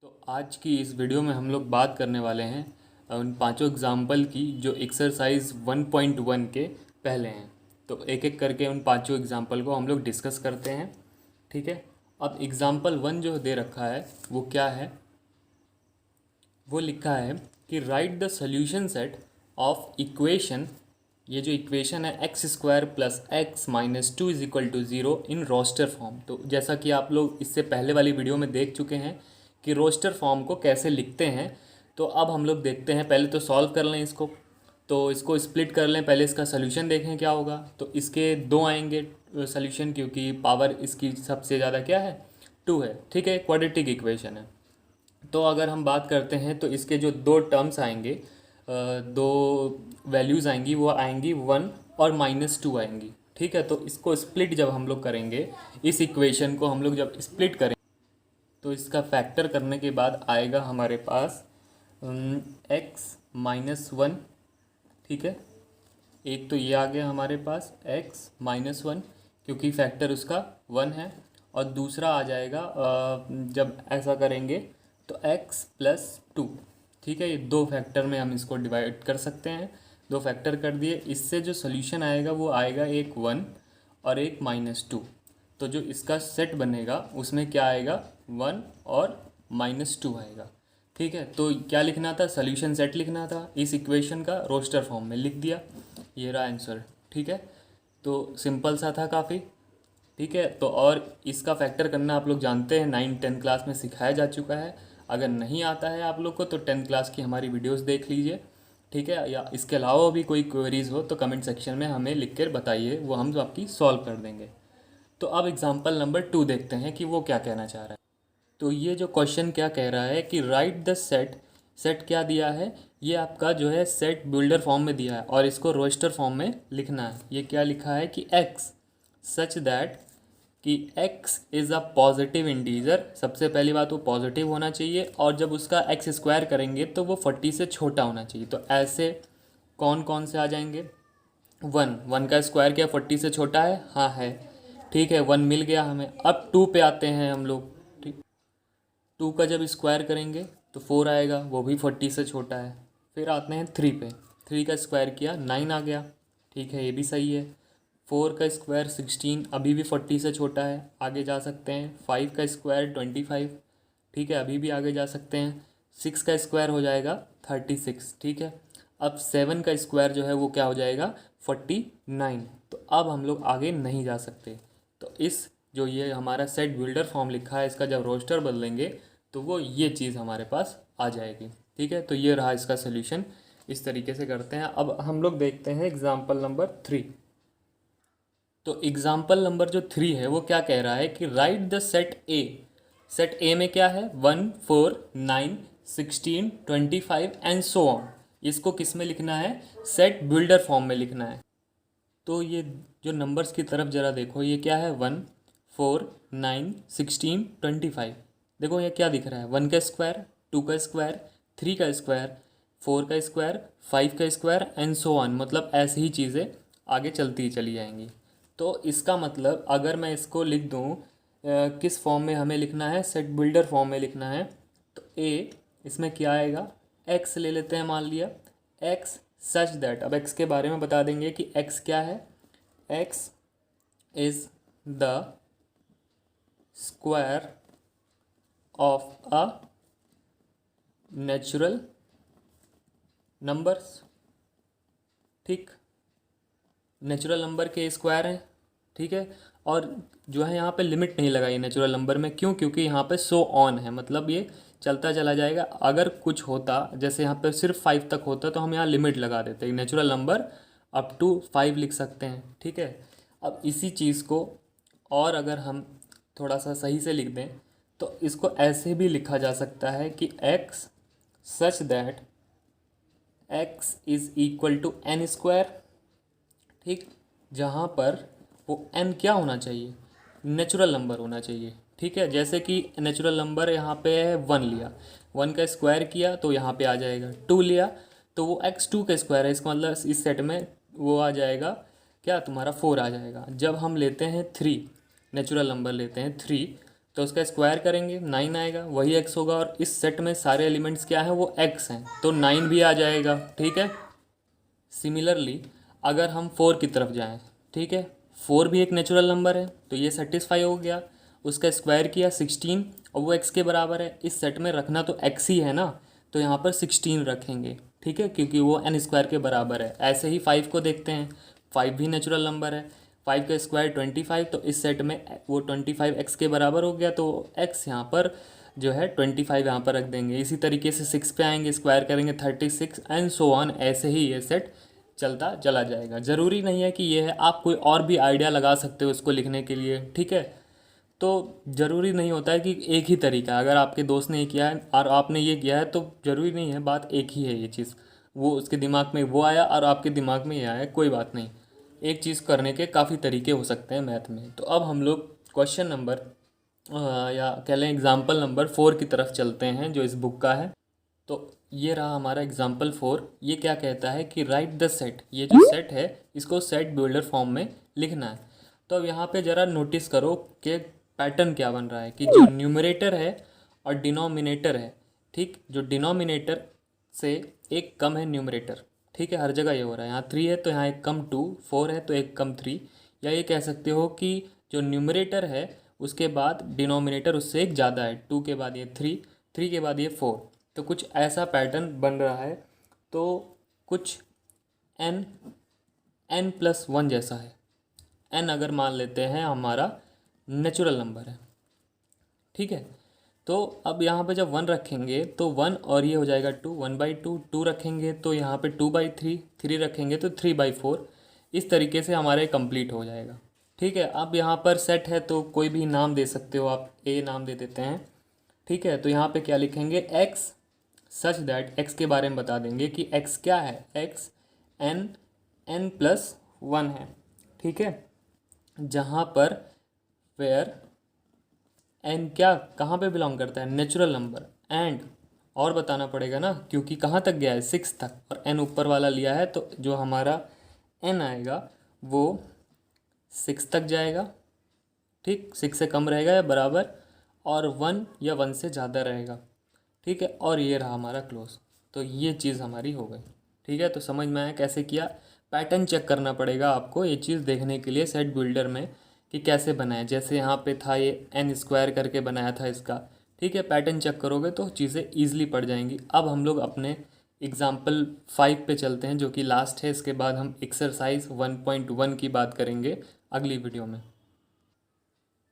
तो आज की इस वीडियो में हम लोग बात करने वाले हैं उन पांचों एग्जाम्पल की जो एक्सरसाइज 1.1 के पहले हैं। तो एक एक करके उन पांचों एग्जाम्पल को हम लोग डिस्कस करते हैं। ठीक है। अब एग्जाम्पल 1 जो दे रखा है वो क्या है, वो लिखा है कि write the solution set of equation. ये जो इक्वेशन है x square plus x minus two is equal to zero in roster form. तो जैसा कि आप लोग इससे पहले वाली वीडियो में देख चुके हैं कि रोस्टर फॉर्म को कैसे लिखते हैं। तो अब हम लोग देखते हैं, पहले तो सॉल्व कर लें इसको। तो इसको स्प्लिट कर लें, पहले इसका सोल्यूशन देखें क्या होगा। तो इसके दो आएंगे सोल्यूशन, क्योंकि पावर इसकी सबसे ज़्यादा क्या है, टू है। ठीक है, क्वाड्रेटिक इक्वेशन है। तो अगर हम बात करते हैं तो इसके जो दो टर्म्स आएंगे, दो वैल्यूज़ आएंगी, वो आएंगी 1 और -2 आएंगी। ठीक है। तो इसको स्प्लिट जब हम लोग करेंगे, इस इक्वेशन को हम लोग जब स्प्लिट करेंगे तो इसका फैक्टर करने के बाद आएगा हमारे पास x-1। ठीक है, एक तो ये आ गया हमारे पास x-1, क्योंकि फैक्टर उसका 1 है। और दूसरा आ जाएगा जब ऐसा करेंगे तो x+2। ठीक है, ये दो फैक्टर में हम इसको डिवाइड कर सकते हैं। दो फैक्टर कर दिए, इससे जो सोल्यूशन आएगा वो आएगा एक 1 और एक -2। तो जो इसका सेट बनेगा उसमें क्या आएगा, 1 और -2 आएगा। ठीक है। तो क्या लिखना था, सोल्यूशन सेट लिखना था। इस इक्वेशन का रोस्टर फॉर्म में लिख दिया, ये रहा आंसर। ठीक है, तो सिंपल सा था काफ़ी। ठीक है। तो और इसका फैक्टर करना आप लोग जानते हैं, 9-10 क्लास में सिखाया जा चुका है। अगर नहीं आता है आप लोग को तो 10 क्लास की हमारी वीडियोस देख लीजिए। ठीक है, या इसके अलावा भी कोई क्वेरीज हो तो कमेंट सेक्शन में हमें लिख कर बताइए, वो हम आपकी सॉल्व कर देंगे। तो अब एग्जाम्पल नंबर 2 देखते हैं कि वो क्या कहना चाह रहा है। तो ये जो क्वेश्चन क्या कह रहा है कि राइट द सेट। सेट क्या दिया है, ये आपका जो है सेट बिल्डर फॉर्म में दिया है और इसको रोस्टर फॉर्म में लिखना है। ये क्या लिखा है कि x सच दैट कि x is a positive integer. सबसे पहली बात वो पॉजिटिव होना चाहिए, और जब उसका x स्क्वायर करेंगे तो वो 40 से छोटा होना चाहिए। तो ऐसे कौन कौन से आ जाएंगे, 1 का स्क्वायर क्या 40 से छोटा है, हाँ है। ठीक है, 1 मिल गया हमें। अब 2 पे आते हैं हम लोग। ठीक, 2 का जब स्क्वायर करेंगे तो 4 आएगा, वो भी 40 से छोटा है। फिर आते हैं 3 पे, 3 का स्क्वायर किया 9 आ गया। ठीक है, ये भी सही है। 4 का स्क्वायर 16, अभी भी 40 से छोटा है, आगे जा सकते हैं। 5 का स्क्वायर 25, ठीक है, अभी भी आगे जा सकते हैं। 6 का स्क्वायर हो जाएगा 36। ठीक है, अब 7 का स्क्वायर जो है वो क्या हो जाएगा 49। तो अब हम लोग आगे नहीं जा सकते। तो इस जो ये हमारा सेट बिल्डर फॉर्म लिखा है, इसका जब रोस्टर बदलेंगे तो वो ये चीज़ हमारे पास आ जाएगी। ठीक है, तो ये रहा इसका सोल्यूशन। इस तरीके से करते हैं। अब हम लोग देखते हैं एग्जाम्पल नंबर 3। तो एग्जाम्पल नंबर जो 3 है वो क्या कह रहा है कि write the set A. Set ए में क्या है, 1, 4, 9, 16, 25 एंड सो ऑन। इसको किस में लिखना है, सेट बिल्डर फॉर्म में लिखना है। तो ये जो नंबर्स की तरफ ज़रा देखो, ये क्या है, 1, 4, 9, 16, 25। देखो ये क्या दिख रहा है, 1 का स्क्वायर, 2 का स्क्वायर, 3 का स्क्वायर, 4 का स्क्वायर, 5 का स्क्वायर एंड सो ऑन। मतलब ऐसे ही चीज़ें आगे चलती ही चली जाएंगी। तो इसका मतलब अगर मैं इसको लिख दूँ किस फॉर्म में हमें लिखना है, सेट बिल्डर फॉर्म में लिखना है, तो ए इसमें क्या आएगा, एक्स ले लेते हैं, मान लिया एक्स सच दैट। अब एक्स के बारे में बता देंगे कि एक्स क्या है, x is the square of a natural numbers. ठीक, नेचुरल नंबर के स्क्वायर हैं। ठीक है, और जो है यहाँ पे लिमिट नहीं लगाई नेचुरल नंबर में, क्यों, क्योंकि यहाँ पे सो ऑन है, मतलब ये चलता चला जाएगा। अगर कुछ होता, जैसे यहाँ पे सिर्फ 5 तक होता तो हम यहाँ लिमिट लगा देते, नेचुरल नंबर अप टू 5 लिख सकते हैं। ठीक है, अब इसी चीज़ को और अगर हम थोड़ा सा सही से लिख दें तो इसको ऐसे भी लिखा जा सकता है कि x such that x is equal to n square. ठीक, जहाँ पर वो n क्या होना चाहिए, नेचुरल नंबर होना चाहिए। ठीक है, जैसे कि नेचुरल नंबर यहाँ पे है 1 लिया, 1 का स्क्वायर किया तो यहाँ पे आ जाएगा। 2 लिया तो वो x2 का स्क्वायर है, इसका मतलब इस सेट में वो आ जाएगा क्या, तुम्हारा 4 आ जाएगा। जब हम लेते हैं 3, नेचुरल नंबर लेते हैं 3, तो उसका स्क्वायर करेंगे 9 आएगा, वही x होगा, और इस सेट में सारे एलिमेंट्स क्या हैं, वो x हैं, तो 9 भी आ जाएगा। ठीक है। सिमिलरली अगर हम 4 की तरफ जाएं, ठीक है, 4 भी एक नेचुरल नंबर है, तो ये सेटिस्फाई हो गया। उसका स्क्वायर किया 16 और वो x के बराबर है। इस सेट में रखना तो x ही है ना, तो यहाँ पर 16 रखेंगे। ठीक है, क्योंकि वो n स्क्वायर के बराबर है। ऐसे ही 5 को देखते हैं, 5 भी नेचुरल नंबर है, 5 का स्क्वायर 25, तो इस सेट में वो 25 x के बराबर हो गया, तो x यहाँ पर जो है 25 यहाँ पर रख देंगे। इसी तरीके से 6 पे आएंगे, स्क्वायर करेंगे 36 एंड सो ऑन। ऐसे ही ये सेट चलता चला जाएगा। ज़रूरी नहीं है कि ये है, आप कोई और भी आइडिया लगा सकते हो इसको लिखने के लिए। ठीक है, तो ज़रूरी नहीं होता है कि एक ही तरीका। अगर आपके दोस्त ने ये किया है और आपने ये किया है, तो ज़रूरी नहीं है, बात एक ही है। ये चीज़ वो उसके दिमाग में वो आया और आपके दिमाग में ये आया, कोई बात नहीं। एक चीज़ करने के काफ़ी तरीके हो सकते हैं मैथ में। तो अब हम लोग क्वेश्चन नंबर या कह लें एग्ज़ाम्पल नंबर 4 की तरफ चलते हैं, जो इस बुक का है। तो ये रहा हमारा एग्जाम्पल 4। ये क्या कहता है कि राइट द सेट, ये जो सेट है इसको सेट बिल्डर फॉर्म में लिखना है। तो अब यहाँ पे ज़रा नोटिस करो कि पैटर्न क्या बन रहा है, कि जो न्यूमरेटर है और डिनोमिनेटर है, ठीक, जो डिनोमिनेटर से एक कम है न्यूमरेटर। ठीक है, हर जगह ये हो रहा है। यहाँ 3 है तो यहाँ एक कम 2, 4 है तो एक कम 3। या ये कह सकते हो कि जो न्यूमरेटर है उसके बाद डिनोमिनेटर उससे एक ज़्यादा है, 2 के बाद ये 3, 3 के बाद ये 4। तो कुछ ऐसा पैटर्न बन रहा है। तो कुछ n+1 जैसा है। n अगर मान लेते हैं हमारा नेचुरल नंबर है। ठीक है, तो अब यहाँ पे जब 1 रखेंगे तो 1 और ये हो जाएगा 2, 1/2, 2 रखेंगे तो यहाँ पे 2/3, 3 रखेंगे तो 3/4। इस तरीके से हमारे कंप्लीट हो जाएगा। ठीक है, अब यहाँ पर सेट है तो कोई भी नाम दे सकते हो आप, ए नाम दे देते हैं। ठीक है, तो यहाँ पे क्या लिखेंगे, x सच दैट, x के बारे में बता देंगे कि x क्या है, x n+1 है। ठीक है, जहाँ पर वेयर n क्या कहाँ पे बिलोंग करता है, नेचुरल नंबर। एंड और बताना पड़ेगा ना, क्योंकि कहाँ तक गया है, 6 तक, और n ऊपर वाला लिया है, तो जो हमारा n आएगा वो 6 तक जाएगा। ठीक, 6 से कम रहेगा या बराबर, और 1 या 1 से ज़्यादा रहेगा। ठीक है, और ये रहा हमारा क्लोज। तो ये चीज़ हमारी हो गई। ठीक है, तो समझ में आया कैसे किया। पैटर्न चेक करना पड़ेगा आपको ये चीज़ देखने के लिए सेट बिल्डर में, कि कैसे बनाया। जैसे यहाँ पे था ये n स्क्वायर करके बनाया था इसका। ठीक है, पैटर्न चेक करोगे तो चीज़ें ईजिली पड़ जाएंगी। अब हम लोग अपने एग्ज़ाम्पल 5 पे चलते हैं, जो कि लास्ट है। इसके बाद हम एक्सरसाइज 1.1 की बात करेंगे अगली वीडियो में।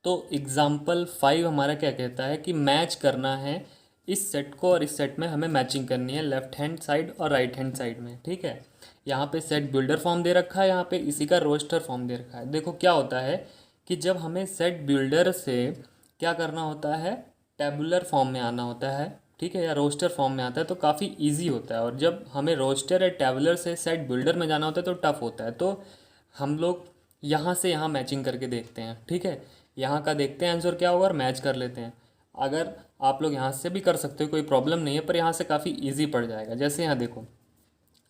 तो एग्ज़ाम्पल 5 हमारा क्या कहता है कि मैच करना है इस सेट को, और इस सेट में हमें मैचिंग करनी है लेफ्ट हैंड साइड और राइट हैंड साइड में। ठीक है, यहाँ पे सेट बिल्डर फॉर्म दे रखा है, यहाँ पे इसी का रोस्टर फॉर्म दे रखा है। देखो क्या होता है कि जब हमें सेट बिल्डर से क्या करना होता है, टेबुलर फॉर्म में आना होता है, ठीक है, या रोस्टर फॉर्म में आता है, तो काफ़ी ईजी होता है। और जब हमें रोस्टर या टेबुलर से सेट बिल्डर में जाना होता है तो टफ होता है। तो हम लोग यहाँ से यहाँ मैचिंग करके देखते हैं। ठीक है, यहाँ का देखते हैं आंसर क्या होगा और मैच कर लेते हैं। अगर आप लोग यहाँ से भी कर सकते हो, कोई प्रॉब्लम नहीं है, पर यहाँ से काफ़ी इजी पड़ जाएगा। जैसे यहाँ देखो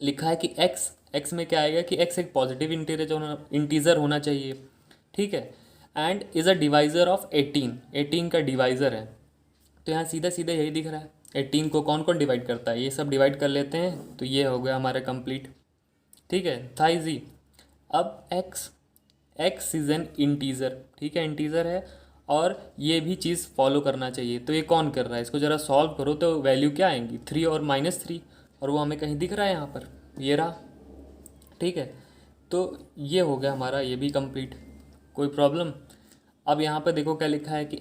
लिखा है कि x में क्या आएगा कि x एक पॉजिटिव इंटीजर होना चाहिए। ठीक है, and is a divisor of 18 का डिवाइज़र है। तो यहाँ सीधा सीधा यही दिख रहा है। 18 को कौन कौन डिवाइड करता है, ये सब डिवाइड कर लेते हैं, तो ये हो गया हमारा कंप्लीट। ठीक है, था इजी। अब x इज़ एन इंटीज़र। ठीक है, इंटीज़र है और ये भी चीज़ फॉलो करना चाहिए। तो ये कौन कर रहा है, इसको ज़रा सॉल्व करो तो वैल्यू क्या आएंगी, 3 और -3, और वो हमें कहीं दिख रहा है यहाँ पर, ये रहा। ठीक है, तो ये हो गया हमारा ये भी कंप्लीट, कोई प्रॉब्लम। अब यहाँ पर देखो क्या लिखा है कि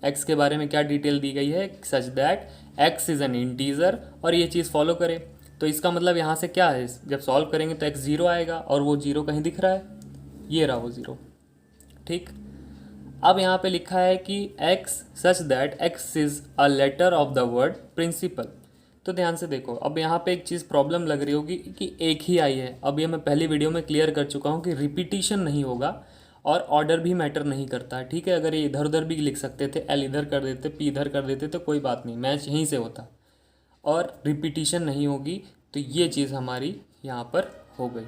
x के बारे में क्या डिटेल दी गई है, सच that x is an integer, और ये चीज़ फॉलो करे। तो इसका मतलब यहाँ से क्या है, जब सॉल्व करेंगे तो x 0 आएगा, और वो 0 कहीं दिख रहा है, ये रहा वो 0। ठीक, अब यहाँ पे लिखा है कि x such that x is a letter of the word principal. तो ध्यान से देखो, अब यहाँ पे एक चीज़ प्रॉब्लम लग रही होगी कि एक ही आई है। अब ये मैं पहली वीडियो में क्लियर कर चुका हूँ कि रिपीटिशन नहीं होगा और ऑर्डर भी मैटर नहीं करता है। ठीक है, अगर ये इधर उधर भी लिख सकते थे, एल इधर कर देते, पी इधर कर देते, तो कोई बात नहीं, मैच यहीं से होता और रिपीटिशन नहीं होगी। तो ये चीज़ हमारी यहाँ पर हो गई।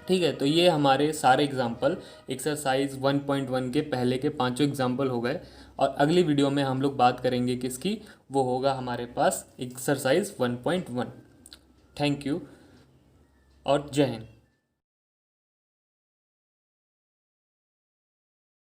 ठीक है, तो ये हमारे सारे एग्जाम्पल एक्सरसाइज 1.1 के पहले के पांचों एग्जाम्पल हो गए। और अगली वीडियो में हम लोग बात करेंगे किसकी, वो होगा हमारे पास एक्सरसाइज 1.1। थैंक यू और जय हिंद।